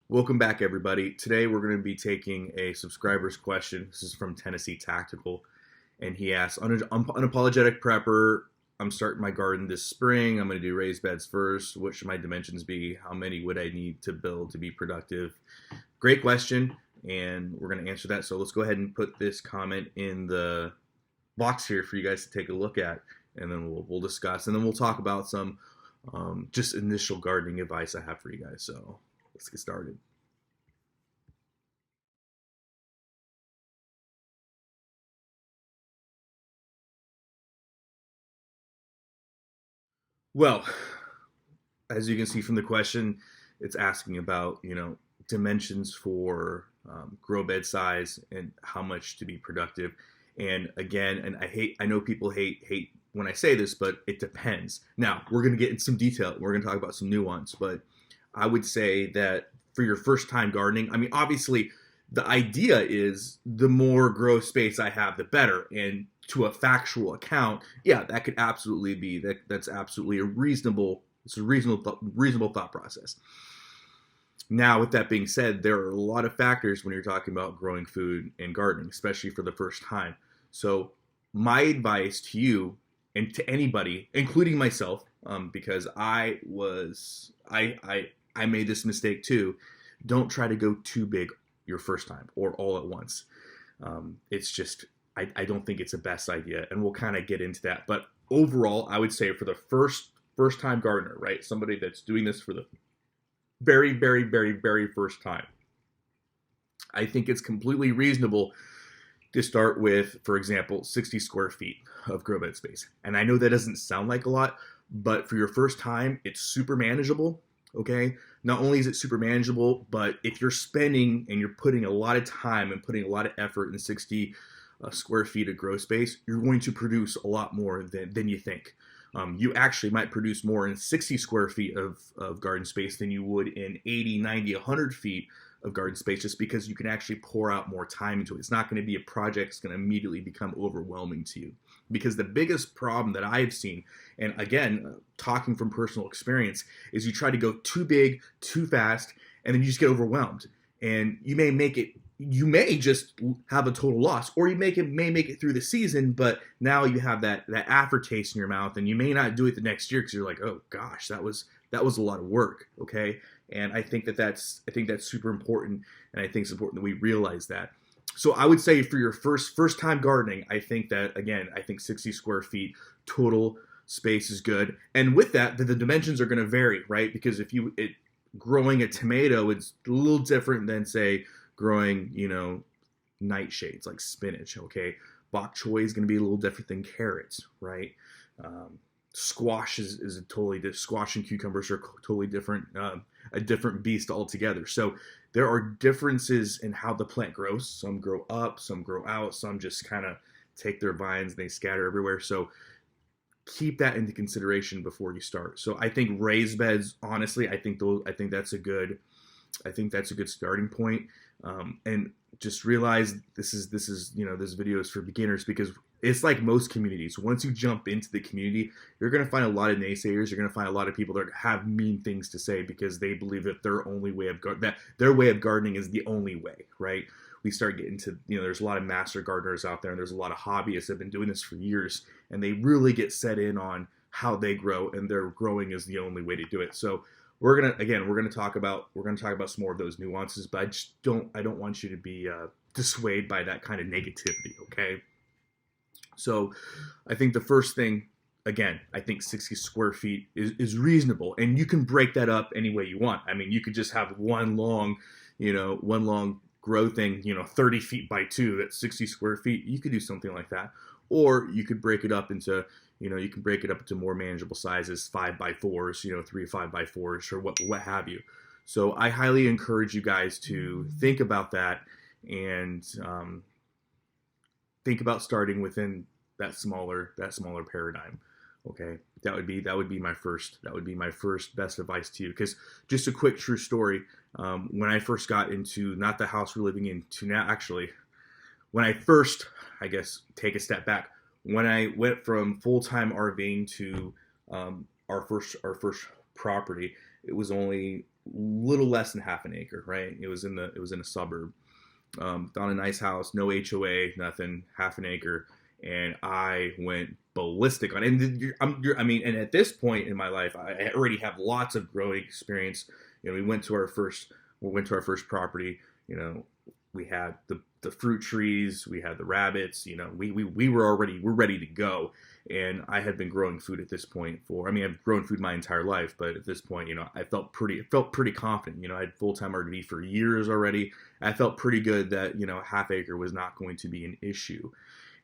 Welcome back, everybody. Today we're going to be taking a subscriber's question. This is from Tennessee Tactical, and he asks, Unapologetic prepper, I'm starting my garden this spring. I'm going to do raised beds first. What should my dimensions be? How many would I need to build to be productive? Great question, and we're going to answer that. So let's go ahead and put this comment in the box here for you guys to take a look at, and then we'll discuss, and then we'll talk about some just initial gardening advice I have for you guys. So let's get started. Well, as you can see from the question, it's asking about, dimensions for grow bed size and how much to be productive. And again, and I know people hate when I say this, but it depends. Now, we're going to get into some detail. We're going to talk about some nuance, but I would say that for your first time gardening, I mean, obviously, the idea is the more grow space I have, the better. And to a factual account, yeah, that could absolutely be that's absolutely it's a reasonable thought process. Now, with that being said, there are a lot of factors when you're talking about growing food and gardening, especially for the first time. So, my advice to you and to anybody, including myself, because I made this mistake too. Don't try to go too big your first time or all at once. It's just I don't think it's the best idea, and we'll kind of get into that. But overall, I would say for the first time gardener, right, somebody that's doing this for the very, very, very, very first time, I think it's completely reasonable to start with, for example, 60 square feet of grow bed space. And I know that doesn't sound like a lot, but for your first time, it's super manageable. Okay. Not only is it super manageable, but if you're spending and you're putting a lot of time and putting a lot of effort in 60 square feet of grow space, you're going to produce a lot more than you think. You actually might produce more in 60 square feet of garden space than you would in 80, 90, 100 feet of garden space, just because you can actually pour out more time into it. It's not going to be a project that's going to immediately become overwhelming to you. Because the biggest problem that I've seen, and again, talking from personal experience, is you try to go too big, too fast, and then you just get overwhelmed. And you may just have a total loss, or you may make it through the season, but now you have that aftertaste in your mouth, and you may not do it the next year because you're like, oh gosh, that was a lot of work. Okay. And I think that's super important, and I think it's important that we realize that. So I would say for your first time gardening, I think 60 square feet total space is good. And with that, the dimensions are going to vary, right? Because if growing a tomato, it's a little different than, say, growing, nightshades like spinach. Okay, bok choy is going to be a little different than carrots, right? Squash is a totally squash and cucumbers are totally different, a different beast altogether. So there are differences in how the plant grows. Some grow up, some grow out, some just kind of take their vines and they scatter everywhere. So keep that into consideration before you start. So I think raised beds, honestly, I think that's a good starting point. And just realize this video is for beginners, because it's like most communities. Once you jump into the community, you're going to find a lot of naysayers. You're going to find a lot of people that have mean things to say because they believe that their way of gardening is the only way, right? We start getting to, there's a lot of master gardeners out there, and there's a lot of hobbyists that have been doing this for years, and they really get set in on how they grow, and their growing is the only way to do it. So we're gonna talk about some more of those nuances, but I don't want you to be dissuaded by that kind of negativity. Okay. So I think the first thing, again, I think 60 square feet is reasonable, and you can break that up any way you want. I mean, you could just have one long grow thing, 30 feet by 2, that's 60 square feet. You could do something like that, or you could break it up into more manageable sizes, 5x4s, 3 5x4s, or what have you. So I highly encourage you guys to think about that, and think about starting within that smaller paradigm. Okay, that would be my first best advice to you. Because just a quick true story, when I first got into, not the house we're living in to now, actually, when I first, I guess, take a step back, when I went from full-time RVing to our first property, it was only little less than half an acre, right? It was in a suburb. Found a nice house, no HOA, nothing, half an acre, and I went ballistic on it. I mean, and at this point in my life, I already have lots of growing experience. You know, we went to our first property. You know, we had the fruit trees, we had the rabbits. You know, we're ready to go. And I had been growing food at this point for, I mean, I've grown food my entire life, but at this point, you know, I felt pretty confident. You know, I had full-time RV for years already. I felt pretty good that, you know, half acre was not going to be an issue.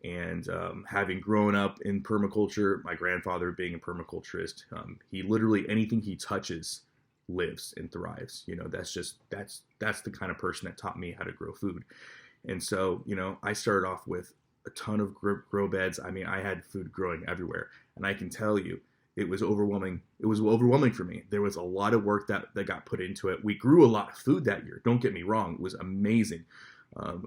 And having grown up in permaculture, my grandfather being a permaculturist, he literally, anything he touches lives and thrives. You know, that's the kind of person that taught me how to grow food. And so, you know, I started off with a ton of grow beds. I mean, I had food growing everywhere, and I can tell you, it was overwhelming. It was overwhelming for me. There was a lot of work that got put into it. We grew a lot of food that year. Don't get me wrong; it was amazing.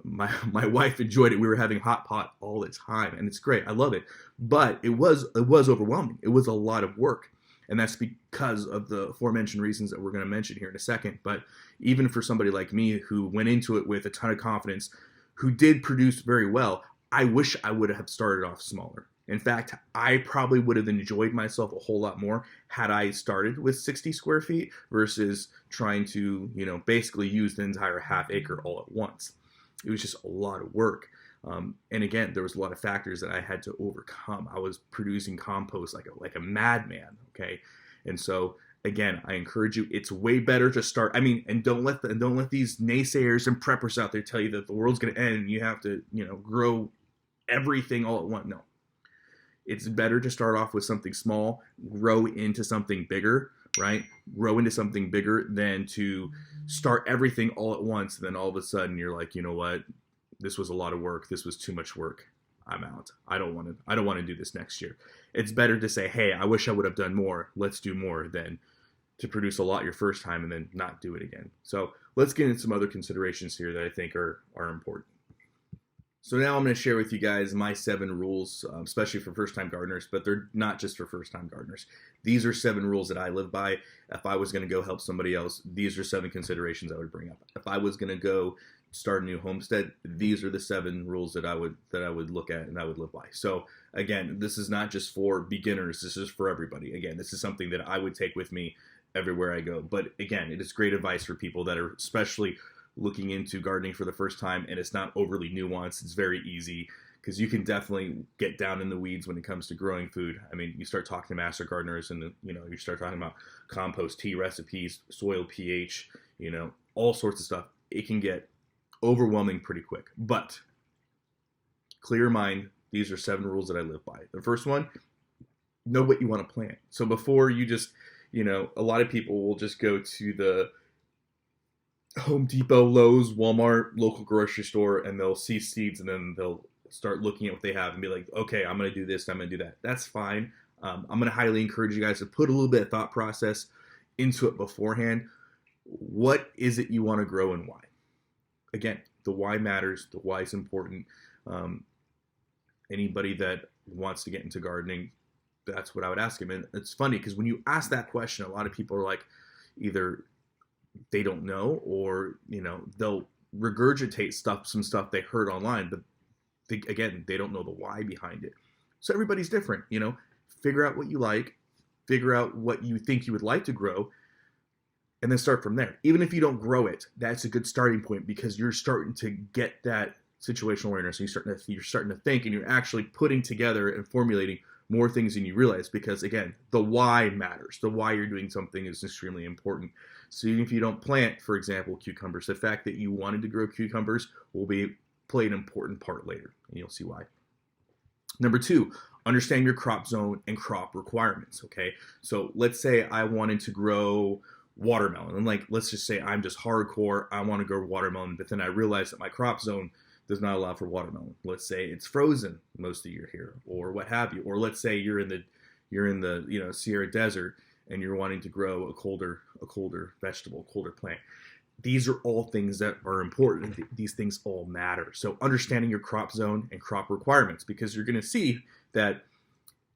My wife enjoyed it. We were having hot pot all the time, and it's great. I love it, but it was overwhelming. It was a lot of work, and that's because of the aforementioned reasons that we're going to mention here in a second. But even for somebody like me who went into it with a ton of confidence, who did produce very well, I wish I would have started off smaller. In fact, I probably would have enjoyed myself a whole lot more had I started with 60 square feet versus trying to, you know, basically use the entire half acre all at once. It was just a lot of work. And again, there was a lot of factors that I had to overcome. I was producing compost like a madman, okay? And so again, I encourage you, it's way better to start. I mean, and don't let these naysayers and preppers out there tell you that the world's going to end and you have to, you know, grow everything all at once. No. It's better to start off with something small, grow into something bigger, right? Grow into something bigger than to start everything all at once. And then all of a sudden you're like, you know what? This was a lot of work. This was too much work. I'm out. I don't want to do this next year. It's better to say, hey, I wish I would have done more. Let's do more than to produce a lot your first time and then not do it again. So let's get into some other considerations here that I think are important. So now I'm going to share with you guys my 7 rules, especially for first-time gardeners, but they're not just for first-time gardeners. These are 7 rules that I live by. If I was going to go help somebody else, these are 7 considerations I would bring up. If I was going to go start a new homestead, these are the 7 rules that I would look at and I would live by. So again, this is not just for beginners. This is for everybody. Again, this is something that I would take with me everywhere I go. But again, it is great advice for people that are especially looking into gardening for the first time, and it's not overly nuanced. It's very easy because you can definitely get down in the weeds when it comes to growing food. I mean, you start talking to master gardeners and, you know, you start talking about compost tea recipes, soil pH, you know, all sorts of stuff. It can get overwhelming pretty quick, but clear your mind. These are 7 rules that I live by. The first one, know what you want to plant. So before you just, you know, a lot of people will just go to the Home Depot, Lowe's, Walmart, local grocery store, and they'll see seeds and then they'll start looking at what they have and be like, okay, I'm going to do this, I'm going to do that. That's fine. I'm going to highly encourage you guys to put a little bit of thought process into it beforehand. What is it you want to grow and why? Again, the why matters. The why is important. Anybody that wants to get into gardening, that's what I would ask him. And it's funny because when you ask that question, a lot of people are like, either they don't know, or, you know, they'll regurgitate some stuff they heard online, but they don't know the why behind it. So everybody's different, you know. Figure out what you like, figure out what you think you would like to grow, and then start from there. Even if you don't grow it, that's a good starting point because you're starting to get that situational awareness, and you're starting to think, and you're actually putting together and formulating more things than you realize, because again, the why matters. The why you're doing something is extremely important. So even if you don't plant, for example, cucumbers, the fact that you wanted to grow cucumbers will play an important part later, and you'll see why. Number 2, understand your crop zone and crop requirements, okay? So let's say I wanted to grow watermelon, and like, let's just say I'm just hardcore, I want to grow watermelon, but then I realize that my crop zone does not allow for watermelon. Let's say it's frozen most of the year here, or what have you. Or let's say you're in the you know, Sierra Desert and you're wanting to grow a colder vegetable, colder plant. These are all things that are important. These things all matter. So understanding your crop zone and crop requirements, because you're going to see that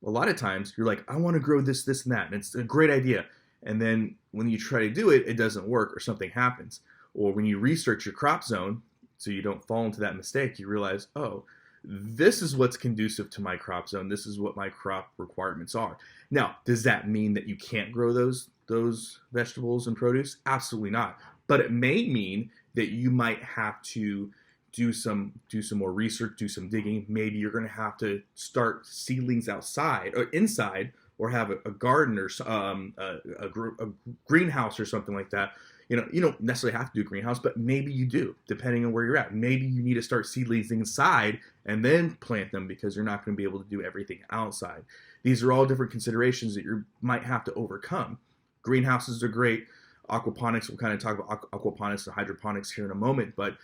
a lot of times you're like, I want to grow this, and that, and it's a great idea. And then when you try to do it, it doesn't work or something happens. Or when you research your crop zone, so you don't fall into that mistake, you realize, oh, this is what's conducive to my crop zone. This is what my crop requirements are. Now, does that mean that you can't grow those vegetables and produce? Absolutely not. But it may mean that you might have to do some more research, do some digging. Maybe you're going to have to start seedlings outside or inside, or have a garden or a greenhouse or something like that. You don't necessarily have to do a greenhouse, but maybe you do, depending on where you're at. Maybe you need to start seedlings inside and then plant them, because you're not going to be able to do everything outside. These are all different considerations that you might have to overcome. Greenhouses are great. Aquaponics, we'll kind of talk about aquaponics and hydroponics here in a moment, but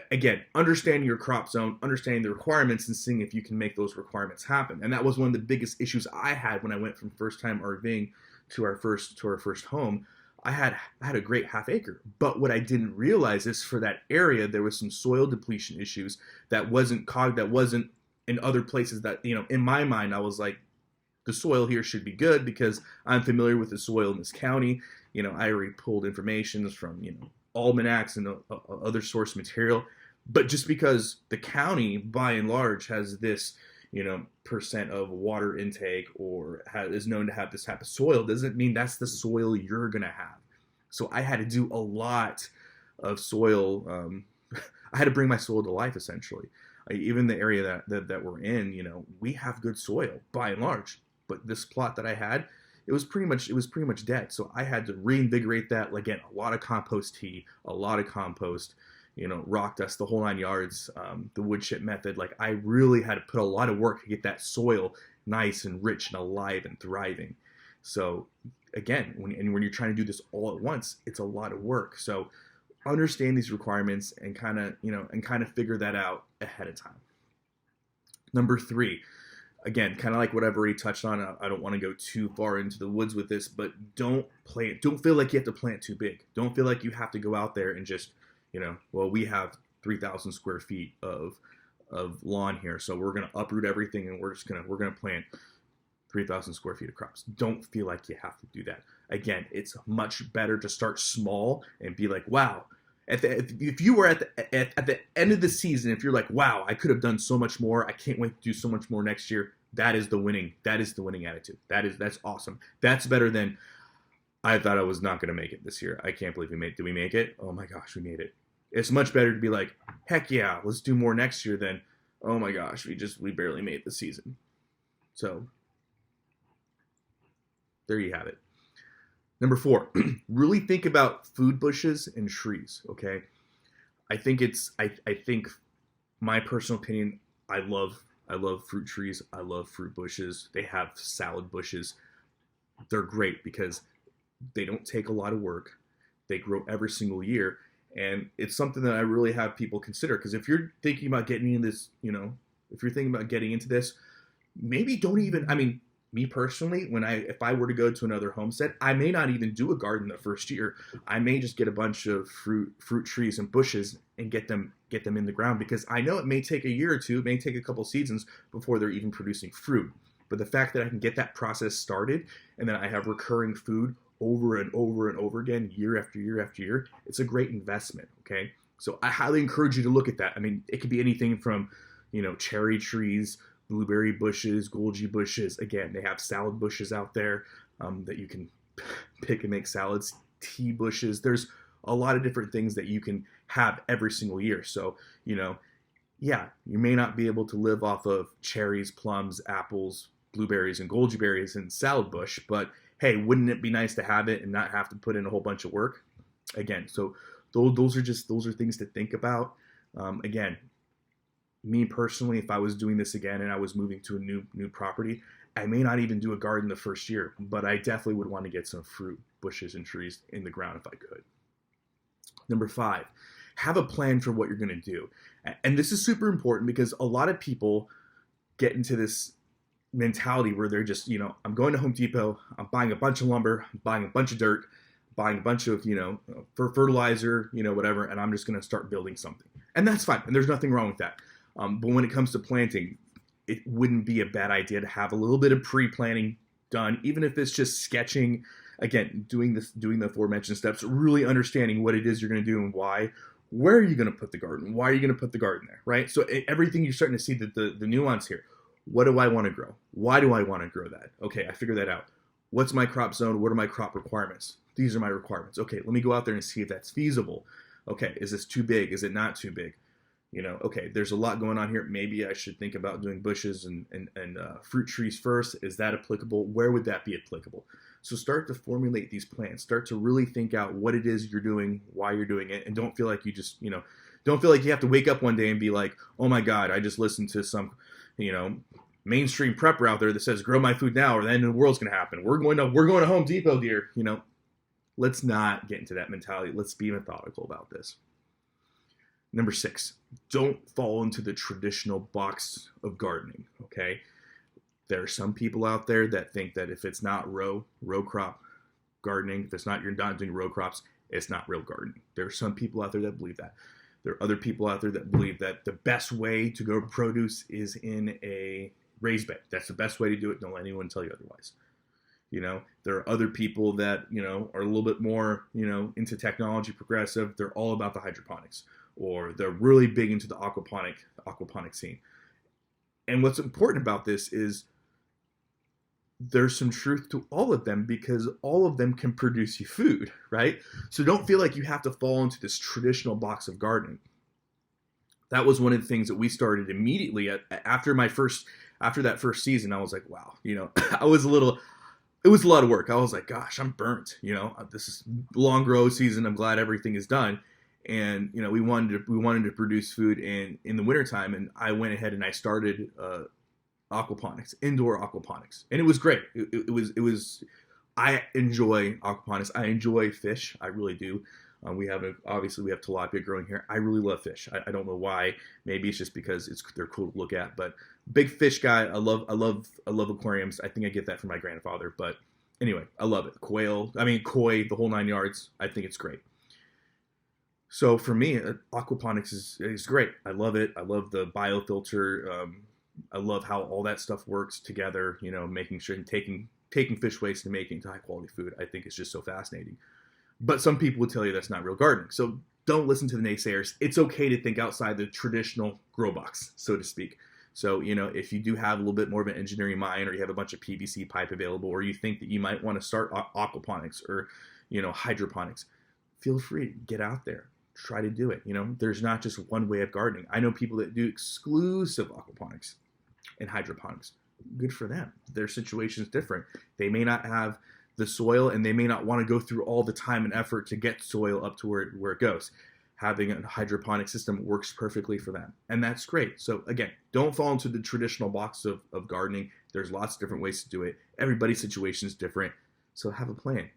again, understanding your crop zone, understanding the requirements, and seeing if you can make those requirements happen. And that was one of the biggest issues I had when I went from first-time RVing to our first home. I had a great half acre, but what I didn't realize is for that area there was some soil depletion issues that wasn't in other places. That, in my mind, I was like, the soil here should be good because I'm familiar with the soil in this county. I already pulled information from almanacs and other source material. But just because the county by and large has this percent of water intake or is known to have this type of soil, doesn't mean that's the soil you're gonna have. So I had to do a lot of soil. I had to bring my soil to life, essentially. Even the area that we're in, we have good soil by and large, but this plot that I had, it was pretty much dead. So I had to reinvigorate that. Again, a lot of compost tea, a lot of compost, rock dust, the whole 9 yards, the wood chip method. Like, I really had to put a lot of work to get that soil nice and rich and alive and thriving. So again, when you're trying to do this all at once, it's a lot of work. So understand these requirements and kind of figure that out ahead of time. Number 3, again, kind of like what I've already touched on. I don't want to go too far into the woods with this, but don't feel like you have to plant too big. Don't feel like you have to go out there and just, we have 3,000 square feet of lawn here, so we're going to uproot everything and we're going to plant 3,000 square feet of crops. Don't feel like you have to do that. Again, it's much better to start small and be like, wow. If you were at the end of the season, if you're like, wow, I could have done so much more, I can't wait to do so much more next year, that is the winning attitude. That's awesome. That's better than, I thought I was not going to make it this year. I can't believe did we make it? Oh my gosh, we made it. It's much better to be like, heck yeah, let's do more next year than, oh my gosh, we barely made the season. So there you have it. Number 4, really think about food bushes and trees, okay? I think my personal opinion, I love fruit trees. I love fruit bushes. They have salad bushes. They're great because they don't take a lot of work. They grow every single year. And it's something that I really have people consider, because if you're thinking about getting into this, maybe don't even, me personally, if I were to go to another homestead, I may not even do a garden the first year. I may just get a bunch of fruit trees and bushes and get them in the ground, because I know it may take a year or two, it may take a couple seasons before they're even producing fruit. But the fact that I can get that process started and then I have recurring food over and over and over again, year after year after year, it's a great investment, okay? So I highly encourage you to look at that. It could be anything from, cherry trees, blueberry bushes, goji bushes. Again, they have salad bushes out there that you can pick and make salads, tea bushes. There's a lot of different things that you can have every single year. So, you may not be able to live off of cherries, plums, apples, blueberries, and goji berries and salad bush, but hey, wouldn't it be nice to have it and not have to put in a whole bunch of work? Again, so those are things to think about. Again, me personally, if I was doing this again and I was moving to a new property, I may not even do a garden the first year, but I definitely would want to get some fruit, bushes, and trees in the ground if I could. Number 5, have a plan for what you're going to do. And this is super important because a lot of people get into this mentality where they're just, I'm going to Home Depot, I'm buying a bunch of lumber, I'm buying a bunch of dirt, buying a bunch of, for fertilizer, whatever, and I'm just going to start building something. And that's fine. And there's nothing wrong with that. But when it comes to planting, it wouldn't be a bad idea to have a little bit of pre-planning done, even if it's just sketching again, doing the aforementioned steps, really understanding what it is you're going to do and why. Where are you going to put the garden? Why are you going to put the garden there, right? So everything, you're starting to see the nuance here. What do I want to grow? Why do I want to grow that? Okay, I figured that out. What's my crop zone? What are my crop requirements? These are my requirements. Okay, let me go out there and see if that's feasible. Okay, is this too big? Is it not too big? Okay, there's a lot going on here. Maybe I should think about doing bushes and fruit trees first. Is that applicable? Where would that be applicable? So start to formulate these plans. Start to really think out what it is you're doing, why you're doing it, and don't feel like you just, don't feel like you have to wake up one day and be like, oh my God, I just listened to some, mainstream prepper out there that says grow my food now or then the world's going to happen. We're going to Home Depot, dear. Let's not get into that mentality. Let's be methodical about this. Number 6, don't fall into the traditional box of gardening, okay? There are some people out there that think that if it's not row crop gardening, if you're not doing row crops, it's not real gardening. There are some people out there that believe that. There are other people out there that believe that the best way to grow produce is in a raised bed. That's the best way to do it. Don't let anyone tell you otherwise. There are other people that, are a little bit more, into technology, progressive. They're all about the hydroponics, or they're really big into the aquaponic scene. And what's important about this is there's some truth to all of them, because all of them can produce you food, right? So don't feel like you have to fall into this traditional box of gardening. That was one of the things that we started immediately after that first season. I was like, wow, it was a lot of work. I was like, gosh, I'm burnt. This is long grow season. I'm glad everything is done. And, we wanted to produce food in the wintertime. And I went ahead and I started aquaponics, indoor aquaponics. And it was great. It was, I enjoy aquaponics. I enjoy fish. I really do. Obviously we have tilapia growing here. I really love fish. I don't know why. Maybe it's just because they're cool to look at, but big fish guy. I love aquariums. I think I get that from my grandfather, but anyway, I love it. Koi, the whole 9 yards. I think it's great. So for me, aquaponics is great. I love it. I love the biofilter. I love how all that stuff works together, making sure and taking fish waste and making it high quality food. I think it's just so fascinating. But some people would tell you that's not real gardening. So don't listen to the naysayers. It's okay to think outside the traditional grow box, so to speak. So, if you do have a little bit more of an engineering mind, or you have a bunch of PVC pipe available, or you think that you might want to start aquaponics or, hydroponics, feel free to get out there. Try to do it. There's not just one way of gardening. I know people that do exclusive aquaponics and hydroponics. Good for them. Their situation's different. They may not have the soil, and they may not want to go through all the time and effort to get soil up to where it goes. Having a hydroponic system works perfectly for them, and that's great. So again, don't fall into the traditional box of gardening. There's lots of different ways to do it. Everybody's situation is different, so have a plan.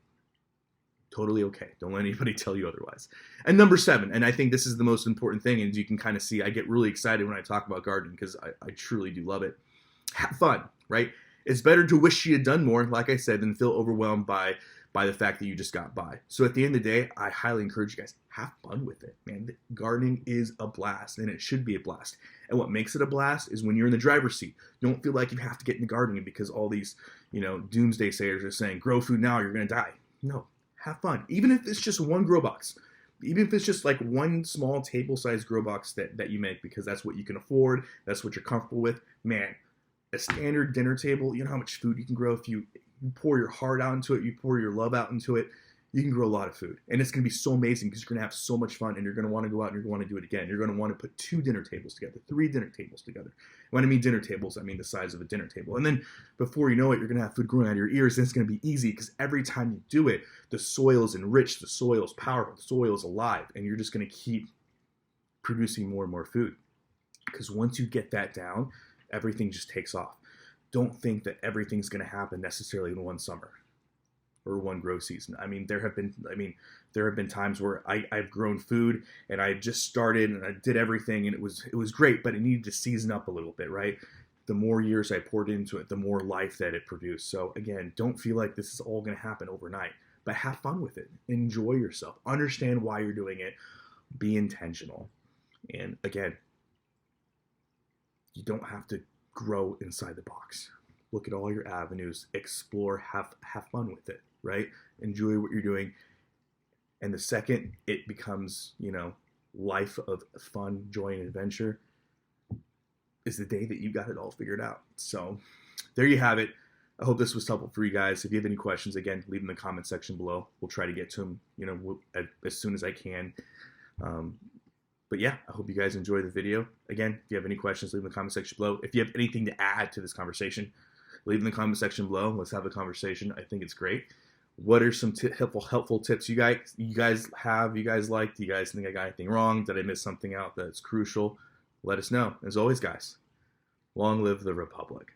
Totally okay. Don't let anybody tell you otherwise. And number 7, and I think this is the most important thing, and you can kind of see I get really excited when I talk about gardening because I truly do love it. Have fun, right? It's better to wish you had done more, like I said, than feel overwhelmed by the fact that you just got by. So at the end of the day, I highly encourage you guys, have fun with it, man. Gardening is a blast, and it should be a blast. And what makes it a blast is when you're in the driver's seat. Don't feel like you have to get into gardening because all these, doomsday sayers are saying, grow food now, you're going to die. No, have fun. Even if it's just one grow box. Even if it's just like one small table-sized grow box that you make because that's what you can afford, that's what you're comfortable with, man. A standard dinner table, you know how much food you can grow if you pour your heart out into it, you pour your love out into it, you can grow a lot of food. And it's going to be so amazing because you're going to have so much fun, and you're going to want to go out and you're going to want to do it again. You're going to want to put 2 dinner tables together, 3 dinner tables together. When I mean dinner tables, I mean the size of a dinner table. And then before you know it, you're going to have food growing out of your ears, and it's going to be easy because every time you do it, the soil is enriched, the soil is powerful, the soil is alive, and you're just going to keep producing more and more food. Because once you get that down, everything just takes off. Don't think that everything's going to happen necessarily in one summer or one grow season. There have been times where I've grown food and I just started and I did everything and it was great, but it needed to season up a little bit, right? The more years I poured into it, the more life that it produced. So again, don't feel like this is all going to happen overnight, but have fun with it. Enjoy yourself. Understand why you're doing it. Be intentional. And again, you don't have to grow inside the box. Look at all your avenues, explore, have fun with it. right? Enjoy what you're doing. And the second it becomes, life of fun, joy, and adventure is the day that you got it all figured out. So there you have it. I hope this was helpful for you guys. If you have any questions, again, leave them in the comment section below. We'll try to get to them, as soon as I can. But yeah, I hope you guys enjoy the video. Again, if you have any questions, leave them in the comment section below. If you have anything to add to this conversation, leave them in the comment section below. Let's have a conversation. I think it's great. What are some helpful tips you guys have? You guys like? Do you guys think I got anything wrong? Did I miss something out that's crucial? Let us know. As always, guys, long live the Republic.